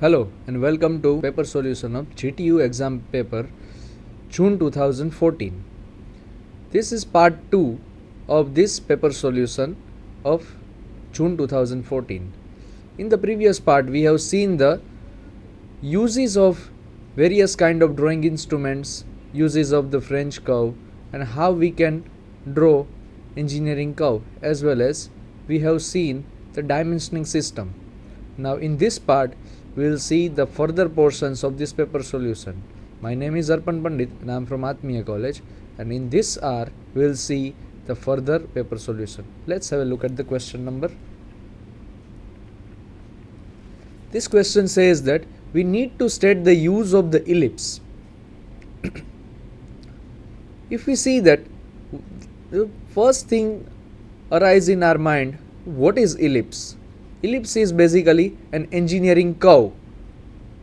Hello and welcome to paper solution of GTU exam paper June 2014. This is part 2 of this paper solution of June 2014. In the previous part we have seen the uses of various kind of drawing instruments, uses of the French curve and how we can draw engineering curve, as well as we have seen the dimensioning system. Now in this part we will see the further portions of this paper solution. My name is Arpan Pandit and I am from Atmiya college, and in this hour we will see the further paper solution. Let's have a look at the question number. This question says that we need to state the use of the ellipse. If we see that, the first thing arises in our mind, what is ellipse? Ellipse is basically an engineering curve.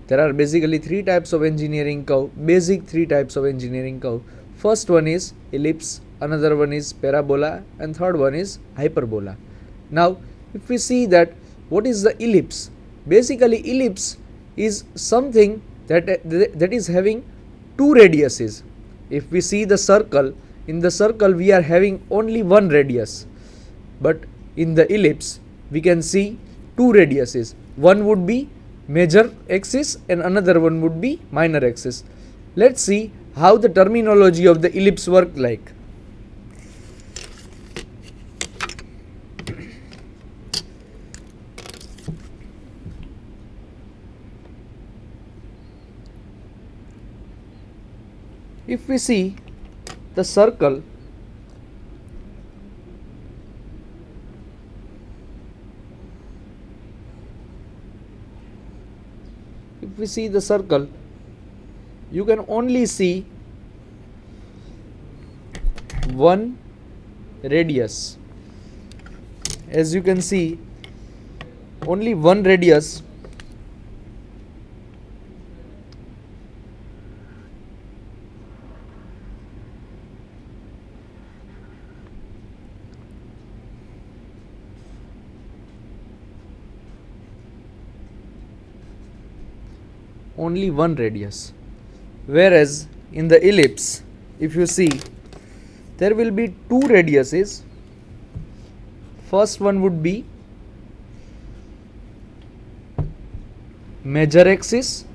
There are basically three types of engineering curve, basic three types of engineering curve. First one is ellipse, another one is parabola, and third one is hyperbola. Now, if we see that what is the ellipse? Basically, ellipse is something that is having two radiuses. If we see the circle, in the circle we are having only one radius, but in the ellipse we can see two radiuses. One would be major axis and another one would be minor axis. Let's see how the terminology of the ellipse work like. If we see the circle, you can only see one radius. As you can see, only one radius. Only one radius, whereas in the ellipse, if you see, there will be two radiuses. First one would be major axis,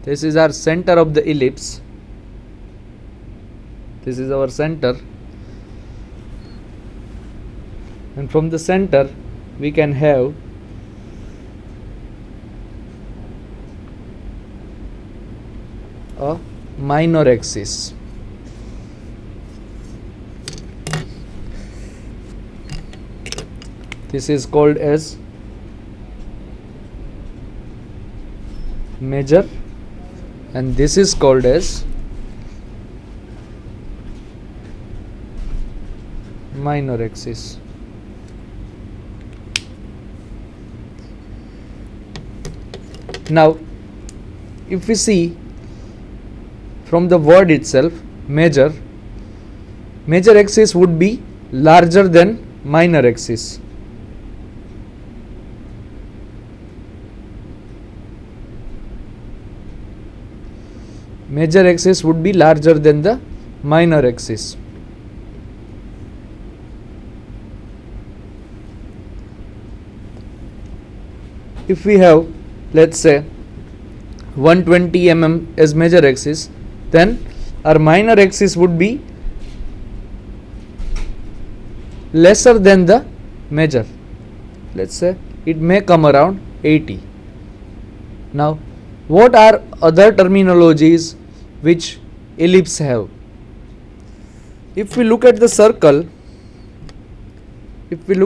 this is our center of the ellipse. This is our center, and from the center we can have a minor axis. This is called as major, and this is called as minor axis. Now, if we see from the word itself, major axis would be larger than minor axis. Major axis would be larger than the minor axis. If we have, let's say, 120 mm as major axis, then our minor axis would be lesser than the major. Let's say it may come around 80. Now, what are other terminologies which ellipse have? If we look at the circle, if we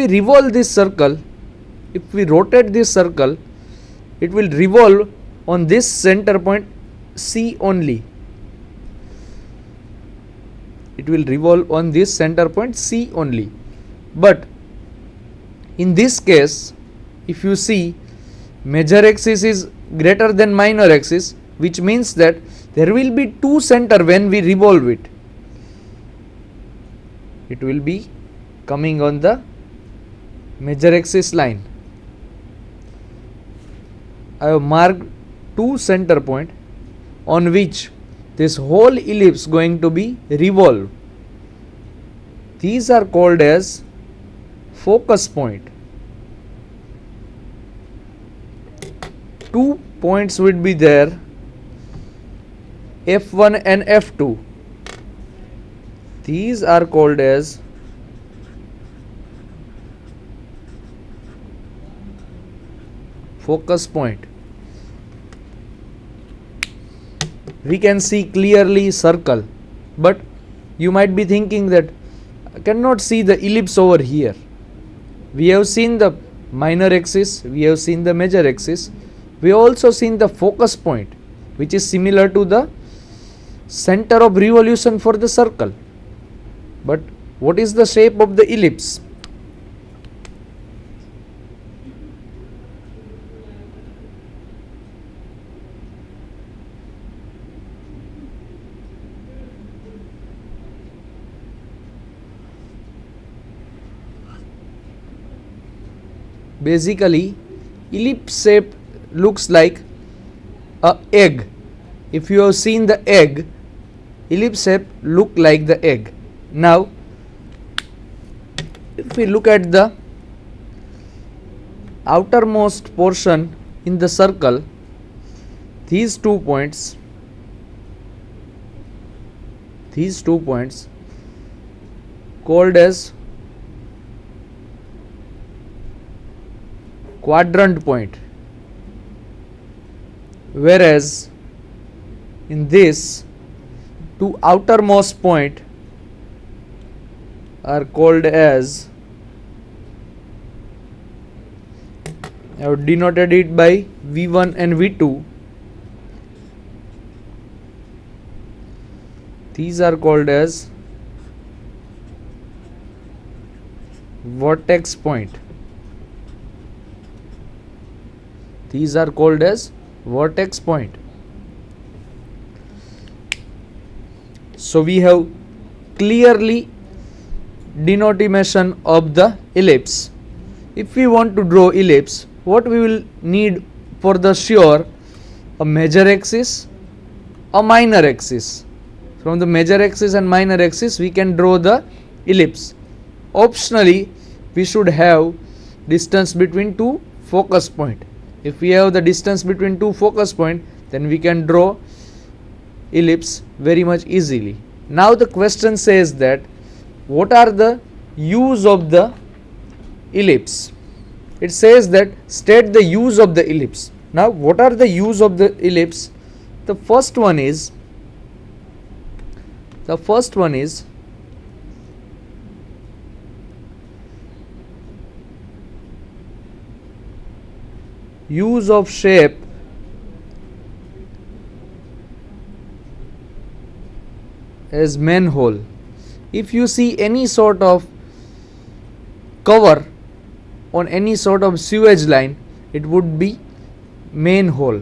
revolve this circle, if we rotate this circle, it will revolve on this center point C only. It will revolve on this center point C only. But in this case, if you see, major axis is greater than minor axis, which means that there will be two center when we revolve it. It will be coming on the major axis line. I have marked two center point on which this whole ellipse going to be revolved. These are called as focus point. Two points would be there, F1 and F2. These are called as focus point. We can see clearly circle, but you might be thinking that I cannot see the ellipse over here. We have seen the minor axis, we have seen the major axis, we have also seen the focus point, which is similar to the center of revolution for the circle. But what is the shape of the ellipse? Basically, ellipse shape looks like a egg. If you have seen the egg, ellipse shape look like the egg. Now, if we look at the outermost portion in the circle, these 2 points called as quadrant point, whereas in this two outermost point are called as, I have denoted it by V1 and V2. These are called as vertex point. These are called as vertex point. So we have clearly denotation of the ellipse. If we want to draw ellipse, what we will need for the sure? A major axis, a minor axis. From the major axis and minor axis we can draw the ellipse. Optionally, we should have distance between two focus point. If we have the distance between two focus point, then we can draw ellipse very much easily. Now the question says that what are the use of the ellipse? It says that state the use of the ellipse. Now what are the use of the ellipse? The first one is use of shape as manhole. If you see any sort of cover on any sort of sewage line, it would be manhole,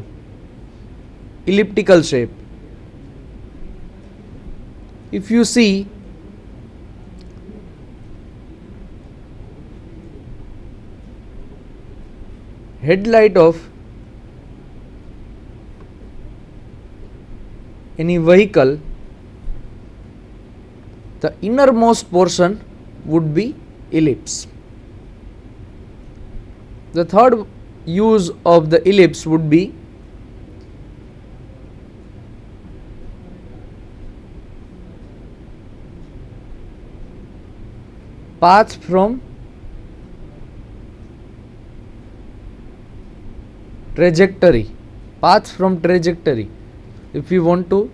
elliptical shape. If you see headlight of any vehicle, the innermost portion would be ellipse. The third use of the ellipse would be path from trajectory. If we want to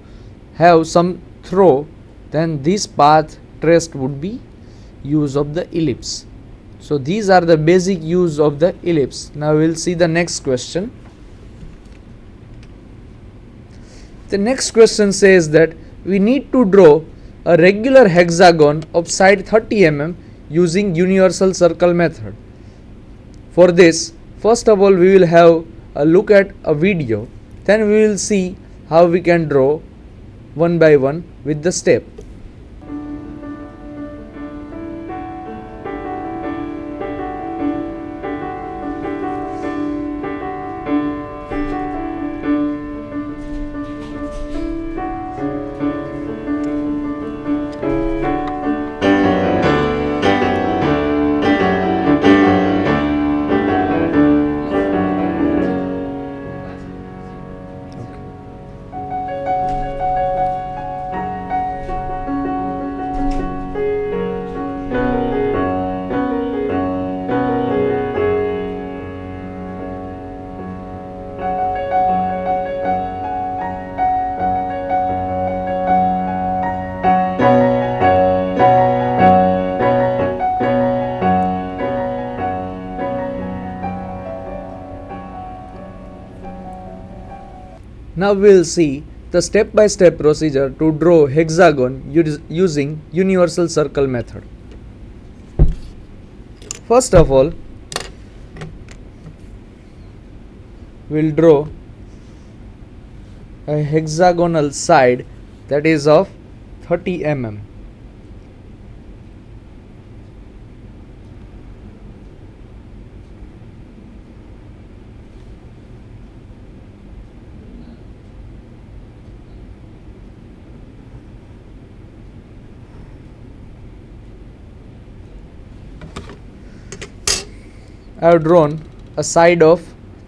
have some throw, then this path traced would be use of the ellipse. So these are the basic use of the ellipse. Now we will see the next question. The next question says that we need to draw a regular hexagon of side 30 mm using universal circle method. For this, first of all we will have a look at a video, then we will see how we can draw one by one with the step. Now we will see the step-by-step procedure to draw hexagon using universal circle method. First of all, we will draw a hexagonal side that is of 30 mm. I have drawn a side of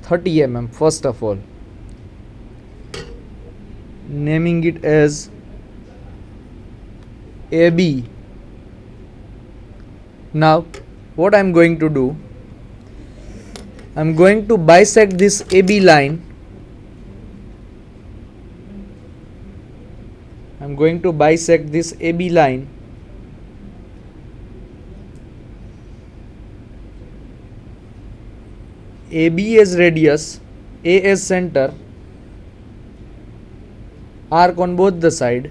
30 mm first of all, naming it as AB. Now what I am going to do, I am going to bisect this AB line. I am going to bisect this AB line AB as radius, A as center, arc on both the side,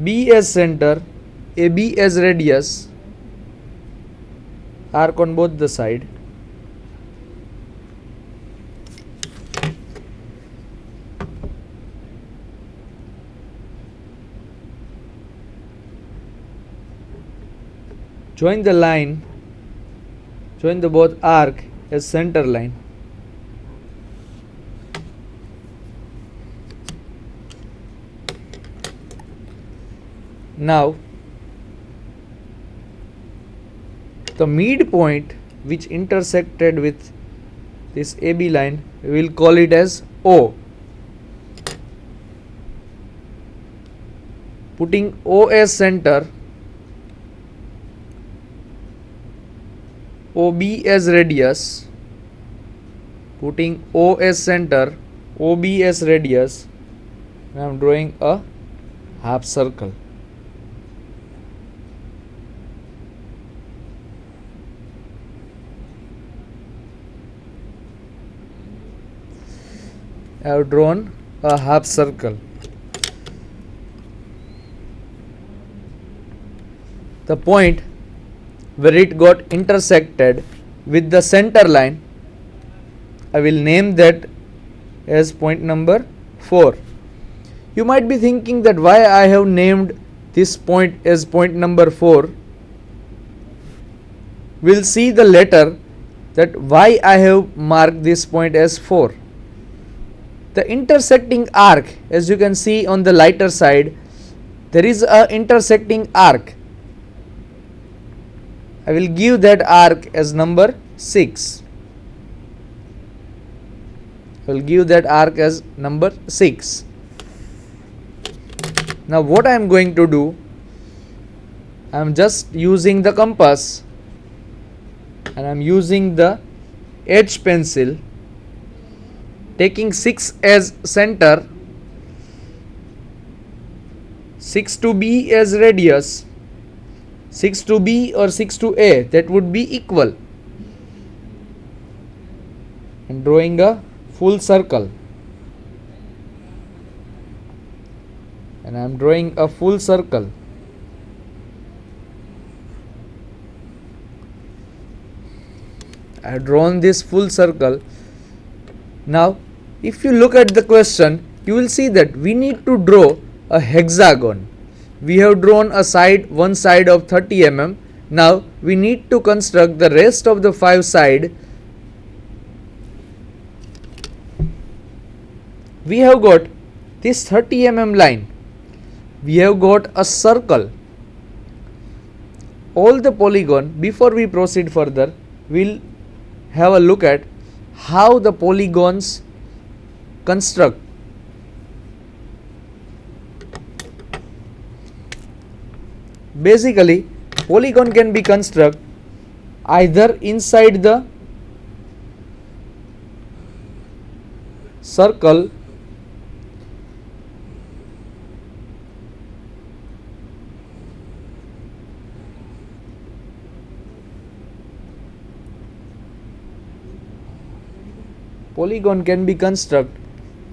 B as center, AB as radius, arc on both the side, join the line, join the both arc as center line. Now the midpoint which intersected with this AB line, we will call it as O. Putting O as center, OB as radius, putting O as center, OB as radius, and I am drawing a half circle. I have drawn a half circle. The point where it got intersected with the center line, I will name that as point number 4. You might be thinking that why I have named this point as point number 4. We'll see the later that why I have marked this point as 4. The intersecting arc, as you can see on the lighter side, there is a intersecting arc. I will give that arc as number 6. I will give that arc as number 6. Now what I am going to do, I am just using the compass and I am using the edge pencil, taking 6 as center, 6 to B as radius, 6 to B or 6 to A, that would be equal, and drawing a full circle, and I am drawing a full circle. I have drawn this full circle. Now if you look at the question, you will see that we need to draw a hexagon. We have drawn one side of 30 mm. Now we need to construct the rest of the 5 side. We have got this 30 mm line. We have got a circle. All the polygon, before we proceed further, we'll have a look at how the polygons construct. Basically, polygon can be constructed either inside the circle polygon can be constructed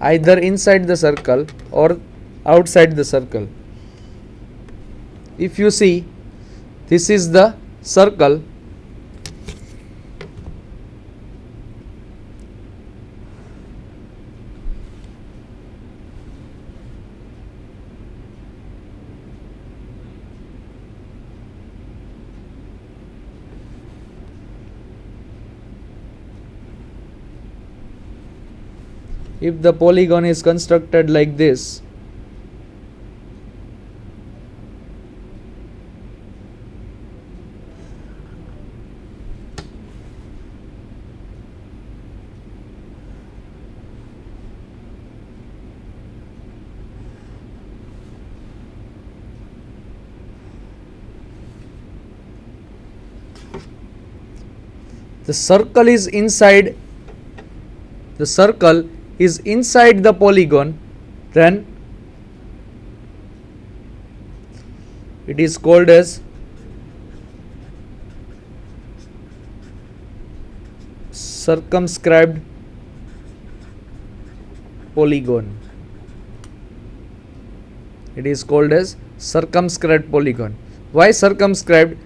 either inside the circle or outside the circle. If you see, this is the circle. If the polygon is constructed like this, the circle is inside the polygon, then it is called as circumscribed polygon. It is called as circumscribed polygon. Why circumscribed?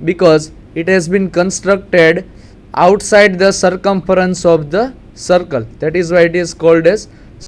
Because it has been constructed outside the circumference of the circle. That is why it is called as